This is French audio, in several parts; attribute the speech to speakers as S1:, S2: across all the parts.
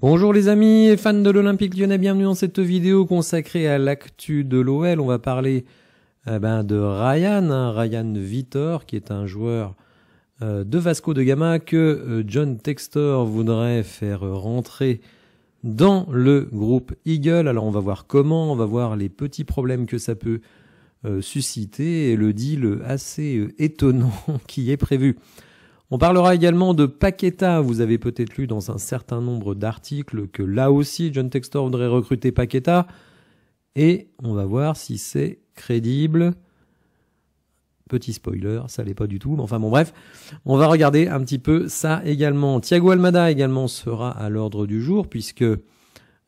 S1: Bonjour les amis et fans de l'Olympique Lyonnais, bienvenue dans cette vidéo consacrée à l'actu de l'OL. On va parler de Ryan Vitor, qui est un joueur de Vasco da Gama que John Textor voudrait faire rentrer dans le groupe Eagle. Alors on va voir comment, on va voir les petits problèmes que ça peut susciter et le deal assez étonnant qui est prévu. On parlera également de Paqueta. Vous avez peut-être lu dans un certain nombre d'articles que là aussi John Textor voudrait recruter Paqueta. Et on va voir si c'est crédible. Petit spoiler, ça l'est pas du tout. Mais enfin bon bref, on va regarder un petit peu ça également. Thiago Almada également sera à l'ordre du jour puisque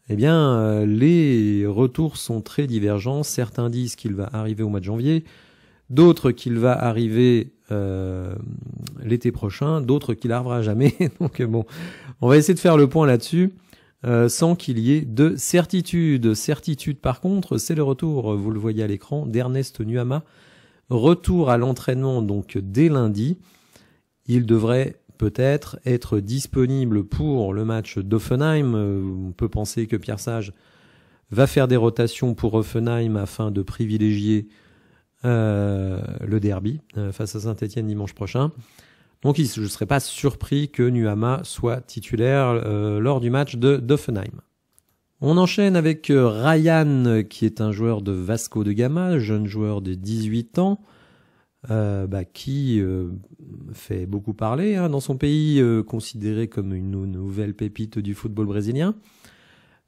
S1: les retours sont très divergents. Certains disent qu'il va arriver au mois de janvier. D'autres qu'il va arriver l'été prochain, d'autres qu'il n'arrivera jamais. Donc bon, on va essayer de faire le point là-dessus sans qu'il y ait de certitude. Certitude par contre, c'est le retour, vous le voyez à l'écran, d'Ernest Nuama. Retour à l'entraînement donc dès lundi. Il devrait peut-être être disponible pour le match d'Hoffenheim. On peut penser que Pierre Sage va faire des rotations pour Hoffenheim afin de privilégier le derby face à Saint-Etienne dimanche prochain. Donc je ne serais pas surpris que Nuama soit titulaire lors du match d'Hoffenheim. On enchaîne avec Ryan, qui est un joueur de Vasco da Gama, jeune joueur de 18 ans, qui fait beaucoup parler dans son pays, considéré comme une nouvelle pépite du football brésilien.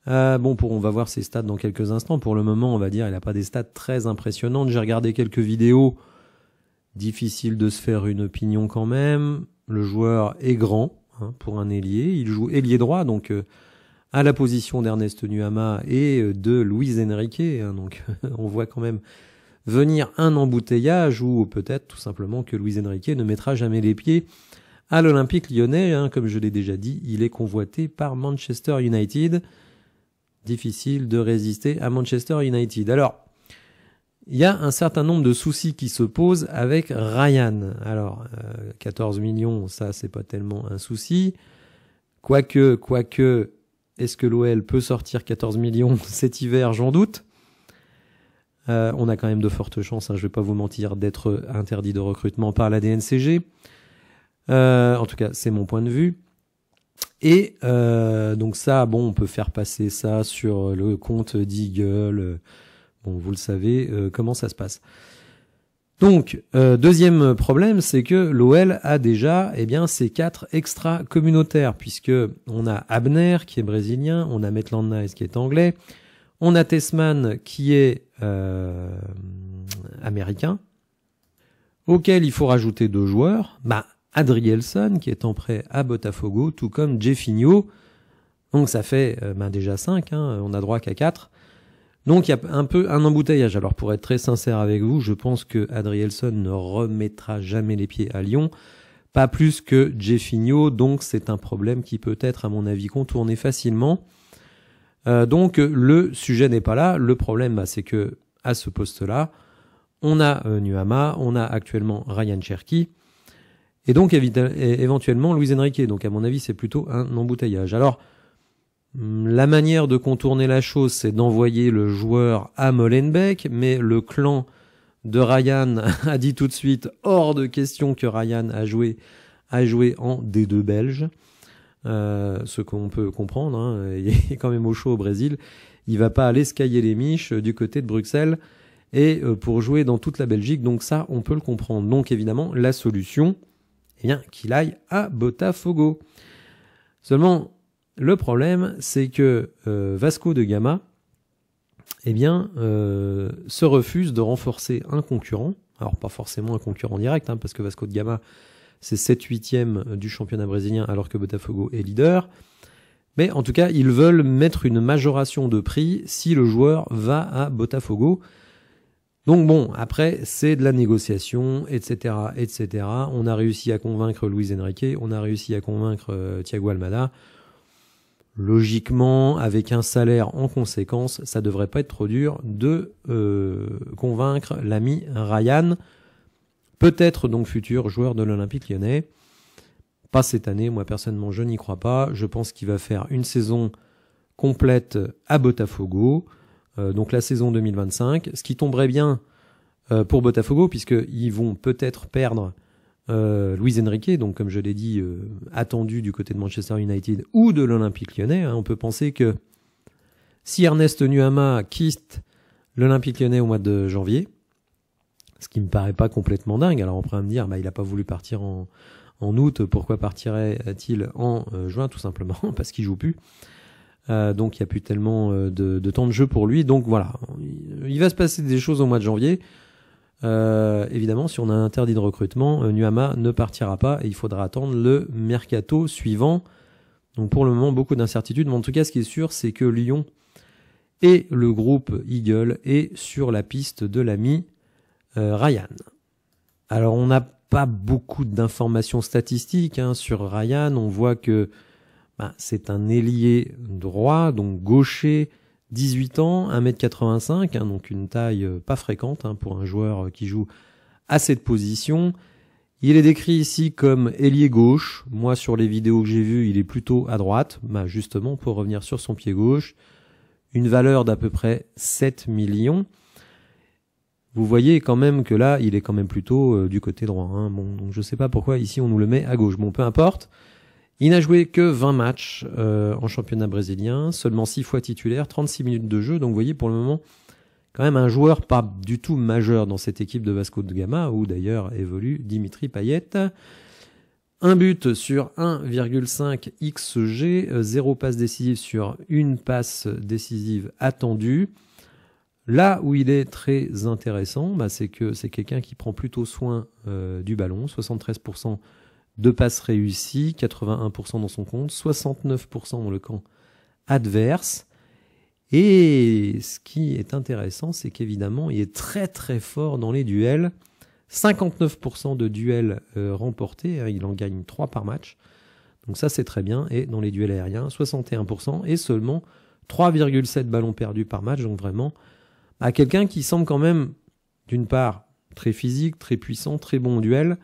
S1: On va voir ses stats dans quelques instants. Pour le moment, on va dire, il n'a pas des stats très impressionnantes. J'ai regardé quelques vidéos. Difficile de se faire une opinion quand même. Le joueur est grand pour un ailier. Il joue ailier droit, donc à la position d'Ernest Nuama et de Luis Enrique. Donc on voit quand même venir un embouteillage ou peut-être tout simplement que Luis Enrique ne mettra jamais les pieds à l'Olympique Lyonnais. Comme je l'ai déjà dit, il est convoité par Manchester United. Difficile de résister à Manchester United. Alors, il y a un certain nombre de soucis qui se posent avec Ryan. Alors, 14 millions, ça, c'est pas tellement un souci. Quoique, est-ce que l'OL peut sortir 14 millions cet hiver? J'en doute. On a quand même de fortes chances, je vais pas vous mentir, d'être interdit de recrutement par la DNCG. En tout cas, c'est mon point de vue. Et donc ça, on peut faire passer ça sur le compte d'Eagle. Vous le savez comment ça se passe. Donc, deuxième problème, c'est que l'OL a déjà ses 4 extra communautaires, puisque on a Abner qui est brésilien, on a Maitland Niles qui est anglais, on a Tessman qui est américain, auquel il faut rajouter 2 joueurs. Adrielson qui est en prêt à Botafogo, tout comme Jefinho. Donc ça fait déjà 5, on a droit qu'à 4. Donc il y a un peu un embouteillage. Alors pour être très sincère avec vous, je pense que Adrielson ne remettra jamais les pieds à Lyon, pas plus que Jefinho, donc c'est un problème qui peut être à mon avis contourné facilement. Donc le sujet n'est pas là, le problème c'est que à ce poste-là, on a Nuama, on a actuellement Ryan Cherki, et donc éventuellement Luis Enrique. Donc à mon avis c'est plutôt un embouteillage. Alors la manière de contourner la chose, c'est d'envoyer le joueur à Molenbeek, mais le clan de Ryan a dit tout de suite hors de question que Ryan a joué en D2 belge. Ce qu'on peut comprendre, il est quand même au chaud au Brésil. Il va pas aller se cailler les miches du côté de Bruxelles et pour jouer dans toute la Belgique. Donc ça, on peut le comprendre. Donc évidemment, la solution, qu'il aille à Botafogo. Seulement, le problème, c'est que Vasco da Gama, se refuse de renforcer un concurrent. Alors pas forcément un concurrent direct, parce que Vasco da Gama, c'est 7/8e du championnat brésilien, alors que Botafogo est leader. Mais en tout cas, ils veulent mettre une majoration de prix si le joueur va à Botafogo. Donc après, c'est de la négociation, etc., etc. On a réussi à convaincre Luis Enrique, on a réussi à convaincre Thiago Almada. Logiquement, avec un salaire en conséquence, ça devrait pas être trop dur de convaincre l'ami Ryan, peut-être donc futur joueur de l'Olympique Lyonnais. Pas cette année, moi personnellement je n'y crois pas. Je pense qu'il va faire une saison complète à Botafogo, donc la saison 2025, ce qui tomberait bien pour Botafogo, puisqu'ils vont peut-être perdre Luis Enrique, donc comme je l'ai dit, attendu du côté de Manchester United ou de l'Olympique Lyonnais. On peut penser que si Ernest Nuama quitte l'Olympique Lyonnais au mois de janvier, ce qui me paraît pas complètement dingue, alors on pourrait me dire, il n'a pas voulu partir en août, pourquoi partirait-il en juin? Tout simplement parce qu'il joue plus. Donc il n'y a plus tellement de temps de jeu pour lui. Donc voilà, il va se passer des choses au mois de janvier. Évidemment, si on a un interdit de recrutement, Nuama ne partira pas et il faudra attendre le mercato suivant. Donc pour le moment, beaucoup d'incertitudes. Mais en tout cas, ce qui est sûr, c'est que Lyon et le groupe Eagle est sur la piste de l'ami Ryan. Alors on n'a pas beaucoup d'informations statistiques sur Ryan. On voit que c'est un ailier droit, donc gaucher, 18 ans, 1m85, donc une taille pas fréquente pour un joueur qui joue à cette position. Il est décrit ici comme ailier gauche. Moi, sur les vidéos que j'ai vues, il est plutôt à droite, justement pour revenir sur son pied gauche. Une valeur d'à peu près 7 millions. Vous voyez quand même que là, il est quand même plutôt du côté droit. Bon, donc je sais pas pourquoi ici on nous le met à gauche. Bon, peu importe. Il n'a joué que 20 matchs en championnat brésilien, seulement 6 fois titulaire, 36 minutes de jeu. Donc vous voyez pour le moment quand même un joueur pas du tout majeur dans cette équipe de Vasco da Gama, où d'ailleurs évolue Dimitri Payet. Un but sur 1,5 XG, 0 passe décisive sur une passe décisive attendue. Là où il est très intéressant, c'est que c'est quelqu'un qui prend plutôt soin du ballon, 73% de passes réussies, 81% dans son compte, 69% dans le camp adverse. Et ce qui est intéressant, c'est qu'évidemment, il est très très fort dans les duels. 59% de duels remportés, il en gagne 3 par match. Donc ça, c'est très bien. Et dans les duels aériens, 61% et seulement 3,7 ballons perdus par match. Donc vraiment, à quelqu'un qui semble quand même, d'une part, très physique, très puissant, très bon au duel,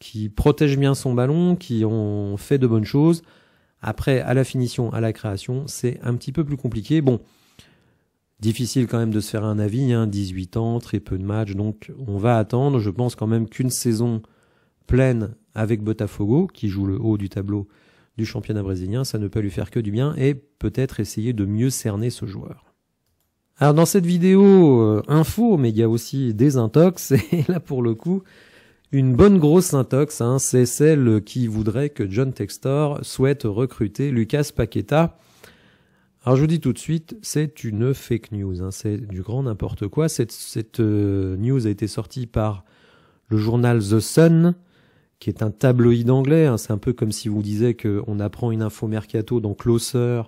S1: qui protège bien son ballon, qui en fait de bonnes choses. Après, à la finition, à la création, c'est un petit peu plus compliqué. Bon, difficile quand même de se faire un avis, 18 ans, très peu de matchs, donc on va attendre. Je pense quand même qu'une saison pleine avec Botafogo, qui joue le haut du tableau du championnat brésilien, ça ne peut lui faire que du bien, et peut-être essayer de mieux cerner ce joueur. Alors dans cette vidéo info, mais il y a aussi des intox, et là pour le coup, une bonne grosse intox, c'est celle qui voudrait que John Textor souhaite recruter Lucas Paqueta. Alors je vous dis tout de suite, c'est une fake news, c'est du grand n'importe quoi. Cette news a été sortie par le journal The Sun, qui est un tabloïd anglais. C'est un peu comme si vous disiez qu'on apprend une info mercato dans Closer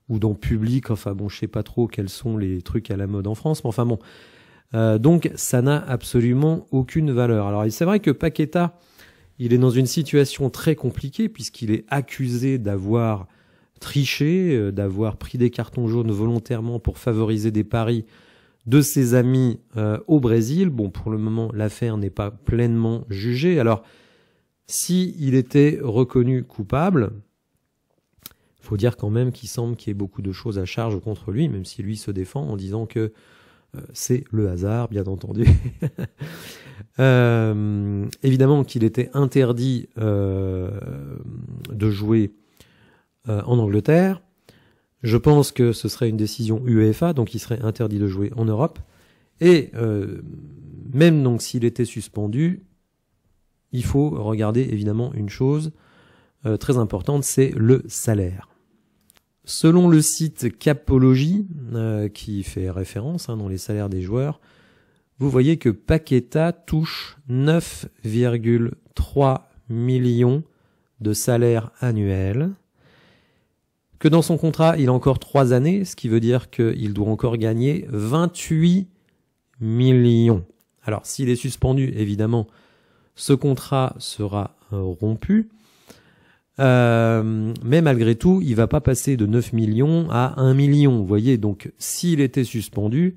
S1: ou dans Public. Enfin bon, je sais pas trop quels sont les trucs à la mode en France, mais enfin bon. Donc ça n'a absolument aucune valeur. Alors c'est vrai que Paqueta, il est dans une situation très compliquée puisqu'il est accusé d'avoir triché, d'avoir pris des cartons jaunes volontairement pour favoriser des paris de ses amis au Brésil. Bon, pour le moment, l'affaire n'est pas pleinement jugée. Alors, si il était reconnu coupable, il faut dire quand même qu'il semble qu'il y ait beaucoup de choses à charge contre lui, même si lui se défend en disant que c'est le hasard, bien entendu. Évidemment qu'il était interdit de jouer en Angleterre. Je pense que ce serait une décision UEFA, donc il serait interdit de jouer en Europe. Et même donc s'il était suspendu, il faut regarder évidemment une chose très importante, c'est le salaire. Selon le site Capology, qui fait référence dans les salaires des joueurs, vous voyez que Paqueta touche 9,3 millions de salaire annuel, que dans son contrat, il a encore 3 années, ce qui veut dire qu'il doit encore gagner 28 millions. Alors, s'il est suspendu, évidemment, ce contrat sera rompu. Mais malgré tout, il va pas passer de 9 millions à 1 million. Vous voyez, donc s'il était suspendu,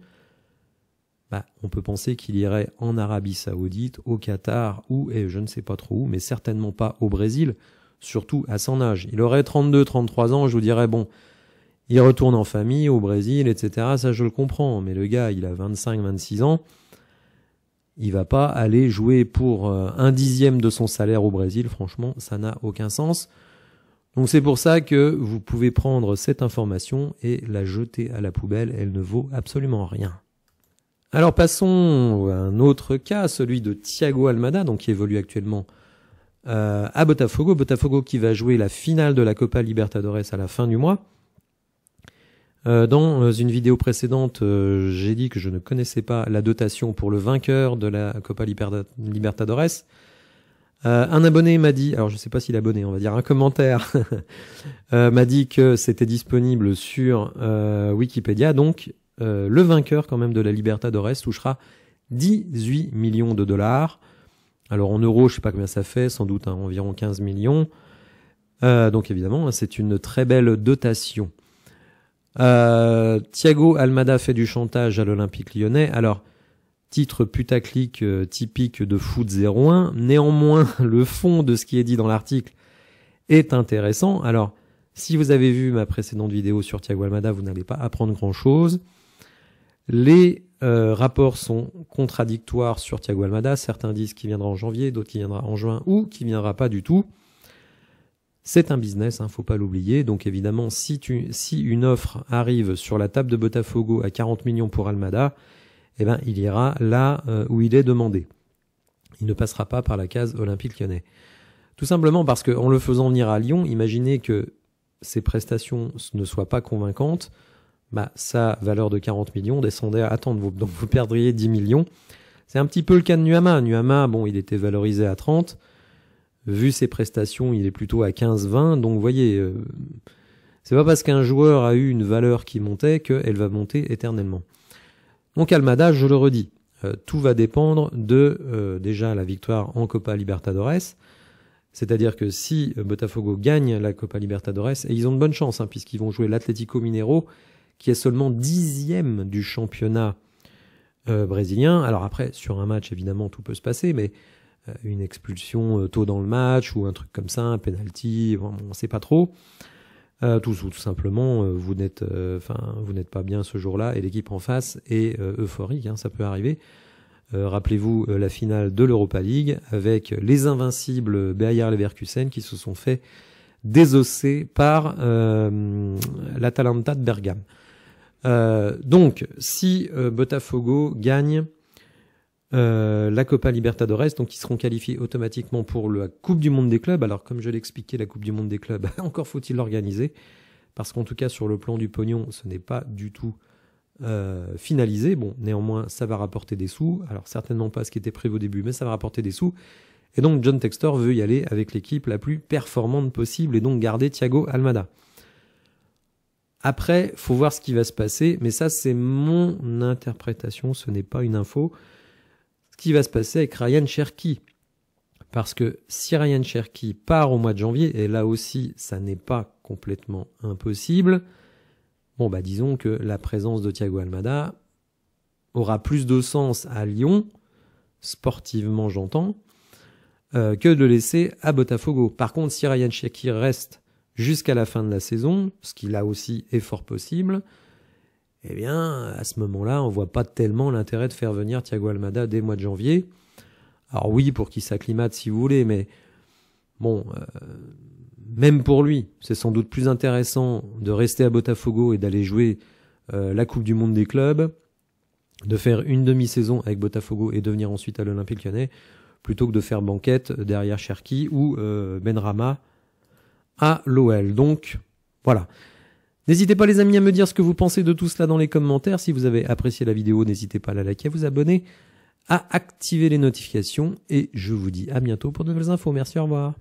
S1: on peut penser qu'il irait en Arabie Saoudite, au Qatar ou, et je ne sais pas trop où, mais certainement pas au Brésil, surtout à son âge. Il aurait 32-33 ans, je vous dirais, bon, il retourne en famille au Brésil, etc. Ça, je le comprends, mais le gars, il a 25-26 ans, il va pas aller jouer pour 1/10 de son salaire au Brésil, franchement, ça n'a aucun sens. Donc c'est pour ça que vous pouvez prendre cette information et la jeter à la poubelle, elle ne vaut absolument rien. Alors passons à un autre cas, celui de Thiago Almada, donc qui évolue actuellement à Botafogo. Botafogo qui va jouer la finale de la Copa Libertadores à la fin du mois. Dans une vidéo précédente, j'ai dit que je ne connaissais pas la dotation pour le vainqueur de la Copa Libertadores. Un abonné m'a dit, alors je ne sais pas s'il est abonné, on va dire un commentaire, m'a dit que c'était disponible sur Wikipédia, donc le vainqueur quand même de la Libertadores touchera 18 millions de dollars. Alors en euros, je sais pas combien ça fait, sans doute environ 15 millions. Donc évidemment, c'est une très belle dotation. Thiago Almada fait du chantage à l'Olympique Lyonnais. Alors, titre putaclic typique de Foot 01. Néanmoins, le fond de ce qui est dit dans l'article est intéressant. Alors, si vous avez vu ma précédente vidéo sur Thiago Almada, vous n'allez pas apprendre grand-chose. Les rapports sont contradictoires sur Thiago Almada. Certains disent qu'il viendra en janvier, d'autres qu'il viendra en juin ou qu'il viendra pas du tout. C'est un business, faut pas l'oublier. Donc évidemment, si une offre arrive sur la table de Botafogo à 40 millions pour Almada, eh ben, il ira là où il est demandé. Il ne passera pas par la case Olympique Lyonnais. Tout simplement parce qu'en le faisant venir à Lyon, imaginez que ses prestations ne soient pas convaincantes, sa valeur de 40 millions descendait à attendre, donc vous perdriez 10 millions. C'est un petit peu le cas de Nuama. Nuama, bon, il était valorisé à 30. Vu ses prestations, il est plutôt à 15-20. Donc, vous voyez, c'est pas parce qu'un joueur a eu une valeur qui montait qu'elle va monter éternellement. Donc, Almada, je le redis, tout va dépendre de, déjà, la victoire en Copa Libertadores. C'est-à-dire que si Botafogo gagne la Copa Libertadores, et ils ont de bonnes chances, puisqu'ils vont jouer l'Atlético Mineiro, qui est seulement 10e du championnat brésilien. Alors après, sur un match, évidemment, tout peut se passer, mais une expulsion tôt dans le match ou un truc comme ça, un penalty, on ne sait pas trop. Tout simplement, vous n'êtes pas bien ce jour-là et l'équipe en face est euphorique, ça peut arriver. Rappelez-vous la finale de l'Europa League avec les invincibles Bayer Leverkusen qui se sont fait désosser par l'Atalanta de Bergame. Donc, si Botafogo gagne la Copa Libertadores, donc ils seront qualifiés automatiquement pour la Coupe du Monde des clubs. Alors, comme je l'expliquais, la Coupe du Monde des clubs, encore faut-il l'organiser, parce qu'en tout cas, sur le plan du pognon, ce n'est pas du tout finalisé. Bon, néanmoins, ça va rapporter des sous. Alors, certainement pas ce qui était prévu au début, mais ça va rapporter des sous. Et donc, John Textor veut y aller avec l'équipe la plus performante possible et donc garder Thiago Almada. Après, faut voir ce qui va se passer, mais ça, c'est mon interprétation, ce n'est pas une info. Ce qui va se passer avec Ryan Cherki. Parce que si Ryan Cherki part au mois de janvier, et là aussi, ça n'est pas complètement impossible, bon, disons que la présence de Thiago Almada aura plus de sens à Lyon, sportivement j'entends, que de le laisser à Botafogo. Par contre, si Ryan Cherki reste jusqu'à la fin de la saison, ce qui là aussi est fort possible, eh bien, à ce moment-là, on voit pas tellement l'intérêt de faire venir Thiago Almada dès le mois de janvier. Alors oui, pour qu'il s'acclimate si vous voulez, mais bon, même pour lui, c'est sans doute plus intéressant de rester à Botafogo et d'aller jouer la Coupe du Monde des clubs, de faire une demi-saison avec Botafogo et de venir ensuite à l'Olympique Lyonnais, plutôt que de faire banquette derrière Cherki ou Benrahma à l'OL. Donc, voilà. N'hésitez pas les amis à me dire ce que vous pensez de tout cela dans les commentaires. Si vous avez apprécié la vidéo, n'hésitez pas à la liker, à vous abonner, à activer les notifications. Et je vous dis à bientôt pour de nouvelles infos. Merci, au revoir.